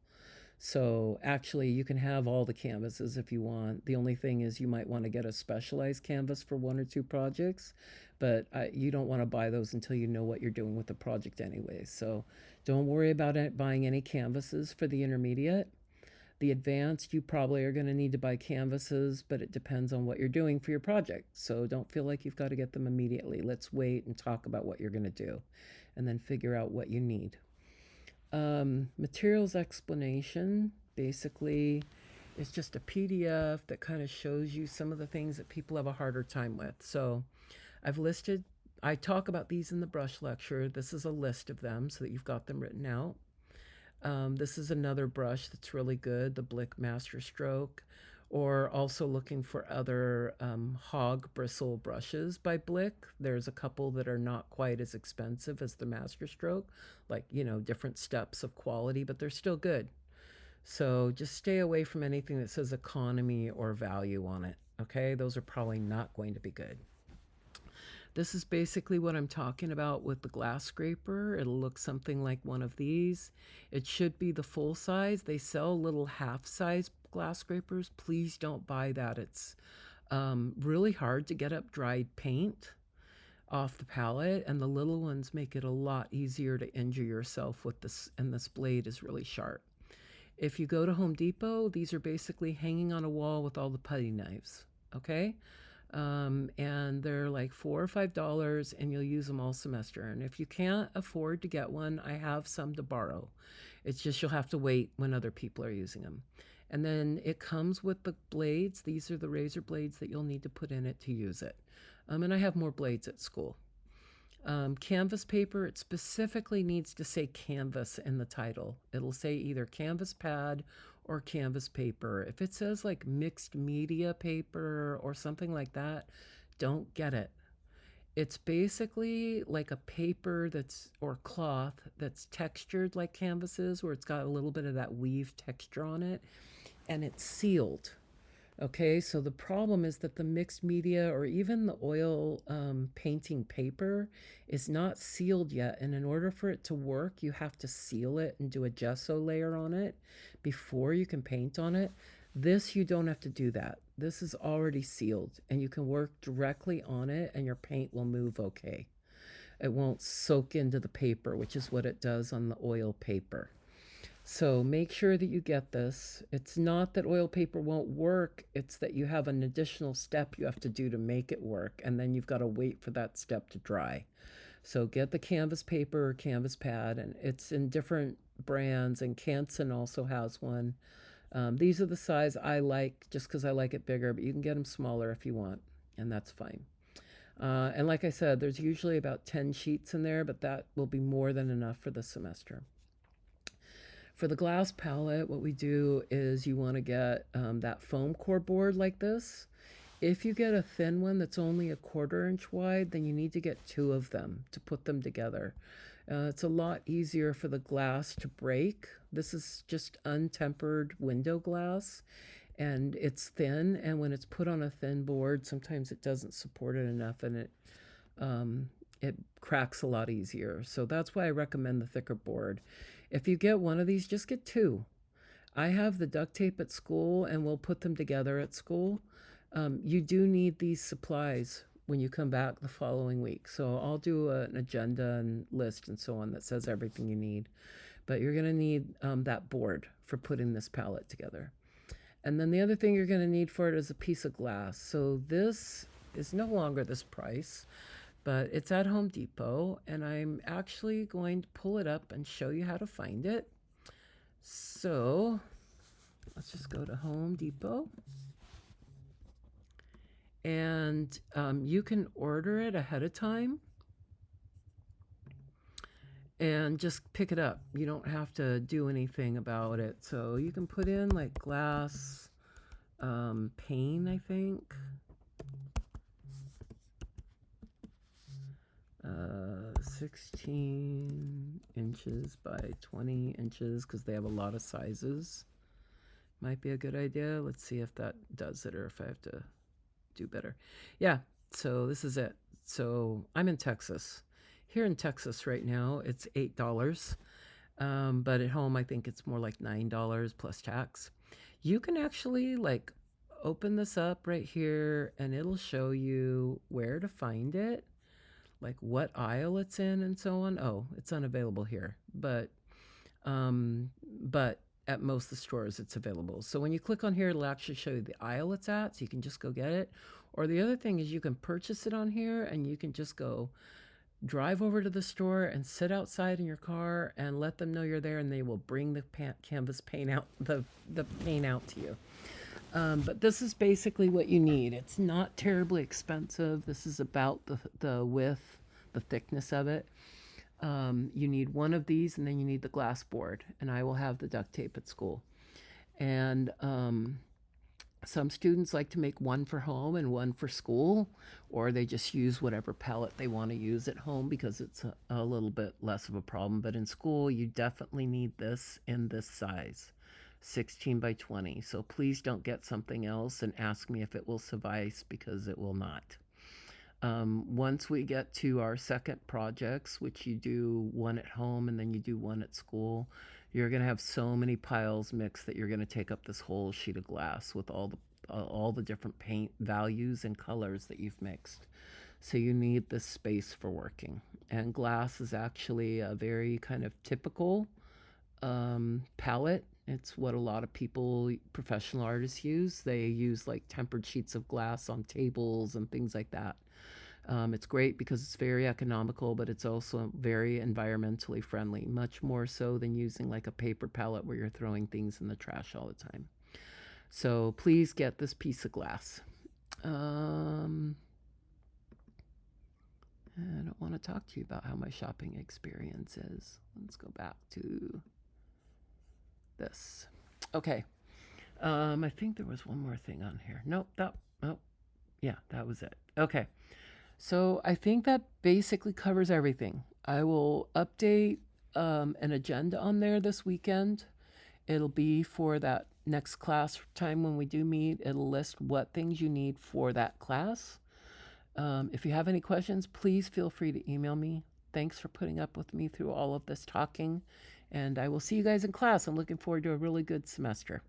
So actually, you can have all the canvases if you want. The only thing is you might want to get a specialized canvas for 1 or 2 projects, but you don't want to buy those until you know what you're doing with the project anyway. So don't worry about buying any canvases for the intermediate. The advanced, you probably are going to need to buy canvases, but it depends on what you're doing for your project. So don't feel like you've got to get them immediately. Let's wait and talk about what you're going to do, and then figure out what you need. Materials explanation basically is just a PDF that kind of shows you some of the things that people have a harder time with. So I talk about these in the brush lecture. This is a list of them so that you've got them written out. This is another brush that's really good, the Blick Master Stroke, or also looking for other hog bristle brushes by Blick. There's a couple that are not quite as expensive as the Master Stroke, like, different steps of quality, but they're still good. So just stay away from anything that says economy or value on it, okay? Those are probably not going to be good. This is basically what I'm talking about with the glass scraper. It'll look something like one of these. It should be the full size. They sell little half-size glass scrapers. Please don't buy that. It's really hard to get up dried paint off the palette, and the little ones make it a lot easier to injure yourself with this, and this blade is really sharp. If you go to Home Depot, these are basically hanging on a wall with all the putty knives, okay? And they're like $4 or $5, and you'll use them all semester. And if you can't afford to get one, I have some to borrow. It's just you'll have to wait when other people are using them. And then it comes with the blades. These are the razor blades that you'll need to put in it to use it. And I have more blades at school. Canvas paper, it specifically needs to say canvas in the title. It'll say either canvas pad or canvas paper. If it says like mixed media paper or something like that, don't get it. It's basically like a paper or cloth that's textured like canvases, where it's got a little bit of that weave texture on it, and it's sealed. Okay, so the problem is that the mixed media or even the oil painting paper is not sealed yet. And in order for it to work, you have to seal it and do a gesso layer on it before you can paint on it. This, you don't have to do that. this is already sealed and you can work directly on it and your paint will move okay. It won't soak into the paper, which is what it does on the oil paper. So make sure that you get this. It's not that oil paper won't work, it's that you have an additional step you have to do to make it work, and then you've got to wait for that step to dry. So get the canvas paper or canvas pad, and it's in different brands, and Canson also has one. These are the size I like just because I like it bigger, but you can get them smaller if you want, and that's fine. And like I said, there's usually about 10 sheets in there, but that will be more than enough for the semester. For the glass palette, what we do is you want to get that foam core board like this. If you get a thin one that's only a 1/4 inch wide, then you need to get 2 of them to put them together. It's a lot easier for the glass to break. This is just untempered window glass, and it's thin, and when it's put on a thin board, sometimes it doesn't support it enough, and it cracks a lot easier. So that's why I recommend the thicker board. If you get one of these, just get 2. I have the duct tape at school, and we'll put them together at school. You do need these supplies when you come back the following week. So I'll do an agenda and list and so on that says everything you need. But you're going to need that board for putting this palette together. And then the other thing you're going to need for it is a piece of glass. So this is no longer this price, but it's at Home Depot, and I'm actually going to pull it up and show you how to find it. So let's just go to Home Depot. And you can order it ahead of time and just pick it up. You don't have to do anything about it. So you can put in like glass pane, I think. 16 inches by 20 inches because they have a lot of sizes. Might be a good idea. Let's see if that does it or if I have to do better. Yeah, so this is it. So I'm in Texas. Here in Texas right now, it's $8. But at home, I think it's more like $9 plus tax. You can actually like open this up right here and it'll show you where to find it, like what aisle it's in and so on. Oh, it's unavailable here, but at most of the stores it's available. So when you click on here, it'll actually show you the aisle it's at, so you can just go get it. Or the other thing is you can purchase it on here and you can just go drive over to the store and sit outside in your car and let them know you're there, and they will bring the canvas paint out, the paint out to you. But this is basically what you need. It's not terribly expensive. This is about the width, the thickness of it. You need one of these, and then you need the glass board, and I will have the duct tape at school. And some students like to make one for home and one for school, or they just use whatever palette they want to use at home because it's a little bit less of a problem. But in school, you definitely need this in this size, 16 by 20. So please don't get something else and ask me if it will suffice, because it will not. Once we get to our second projects, which you do one at home and then you do one at school, you're going to have so many piles mixed that you're going to take up this whole sheet of glass with all the different paint values and colors that you've mixed. So you need this space for working. And glass is actually a very kind of typical palette. It's what a lot of people, professional artists, use. They use like tempered sheets of glass on tables and things like that. It's great because it's very economical, but it's also very environmentally friendly, much more so than using like a paper palette where you're throwing things in the trash all the time. So please get this piece of glass. I don't want to talk to you about how my shopping experience is. Let's go back to this. Okay. I think there was one more thing on here. Nope. Yeah, that was it. Okay. So I think that basically covers everything. I will update an agenda on there this weekend. It'll be for that next class time when we do meet. It'll list what things you need for that class. If you have any questions, please feel free to email me. Thanks for putting up with me through all of this talking. And I will see you guys in class. I'm looking forward to a really good semester.